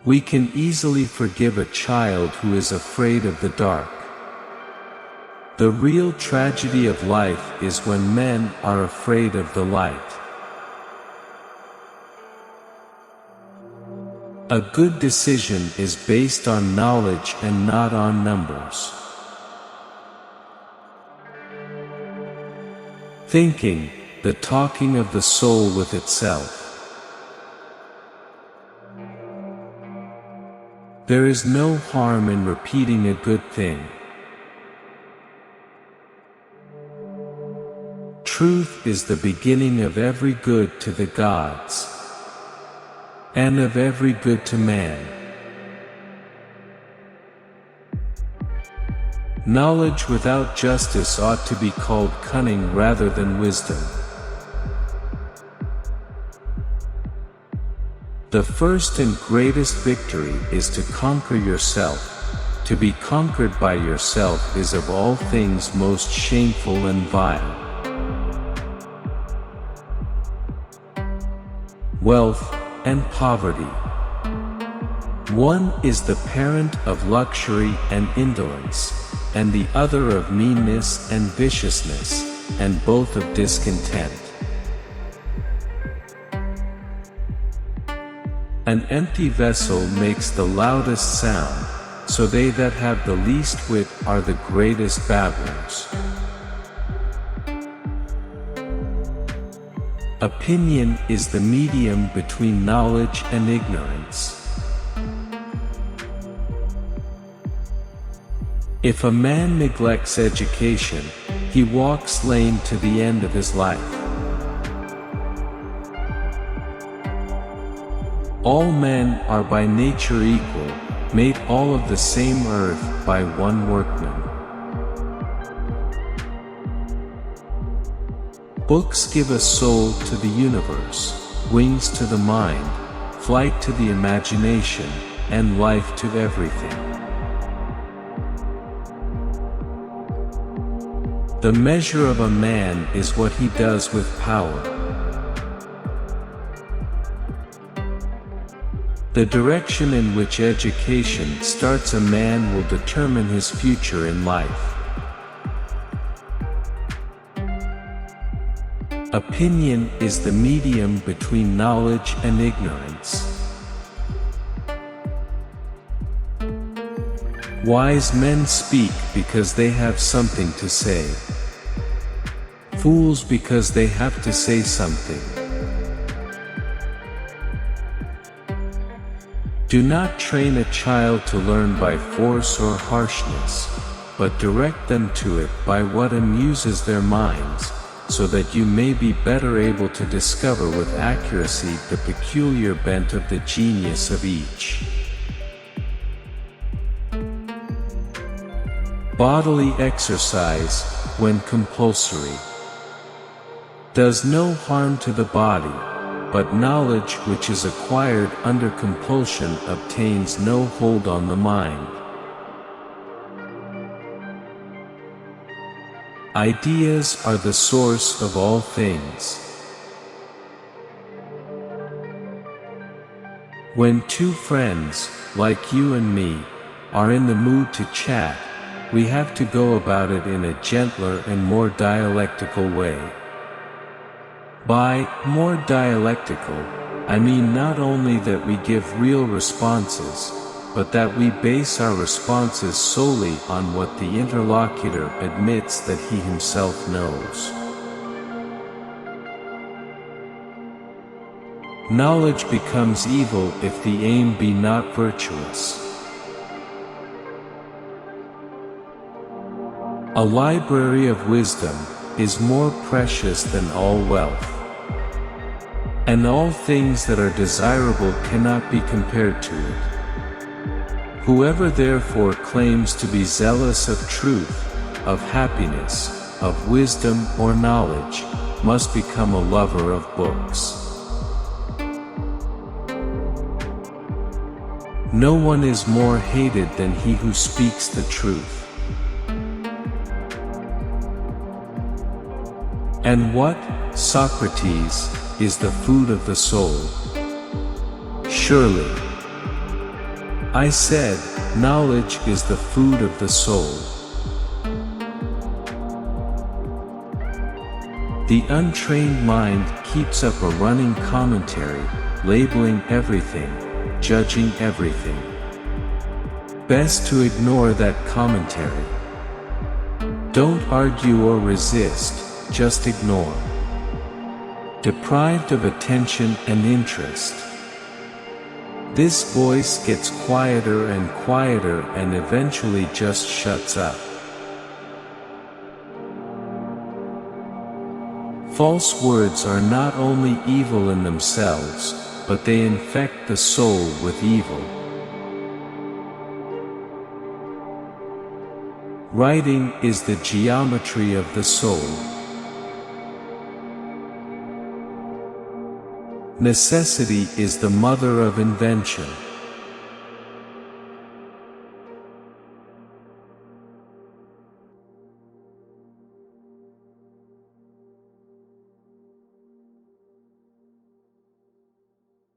We can easily forgive a child who is afraid of the dark. The real tragedy of life is when men are afraid of the light. A good decision is based on knowledge and not on numbers. Thinking, the talking of the soul with itself. There is no harm in repeating a good thing. Truth is the beginning of every good to the gods, and of every good to man. Knowledge without justice ought to be called cunning rather than wisdom. The first and greatest victory is to conquer yourself. To be conquered by yourself is of all things most shameful and vile. Wealth and poverty. One is the parent of luxury and indolence, and the other of meanness and viciousness, and both of discontent. An empty vessel makes the loudest sound, so they that have the least wit are the greatest babblers. Opinion is the medium between knowledge and ignorance. If a man neglects education, he walks lame to the end of his life. All men are by nature equal, made all of the same earth by one workman. Books give a soul to the universe, wings to the mind, flight to the imagination, and life to everything. The measure of a man is what he does with power. The direction in which education starts a man will determine his future in life. Opinion is the medium between knowledge and ignorance. Wise men speak because they have something to say. Fools because they have to say something. Do not train a child to learn by force or harshness, but direct them to it by what amuses their minds, so that you may be better able to discover with accuracy the peculiar bent of the genius of each. Bodily exercise, when compulsory, does no harm to the body, but knowledge which is acquired under compulsion obtains no hold on the mind. Ideas are the source of all things. When two friends, like you and me, are in the mood to chat, we have to go about it in a gentler and more dialectical way. By more dialectical, I mean not only that we give real responses, but that we base our responses solely on what the interlocutor admits that he himself knows. Knowledge becomes evil if the aim be not virtuous. A library of wisdom is more precious than all wealth, and all things that are desirable cannot be compared to it. Whoever therefore claims to be zealous of truth, of happiness, of wisdom or knowledge, must become a lover of books. No one is more hated than he who speaks the truth. And what, Socrates, is the food of the soul? Surely, I said, knowledge is the food of the soul. The untrained mind keeps up a running commentary, labeling everything, judging everything. Best to ignore that commentary. Don't argue or resist, just ignore. Deprived of attention and interest. This voice gets quieter and quieter and eventually just shuts up. False words are not only evil in themselves, but they infect the soul with evil. Writing is the geometry of the soul. Necessity is the mother of invention.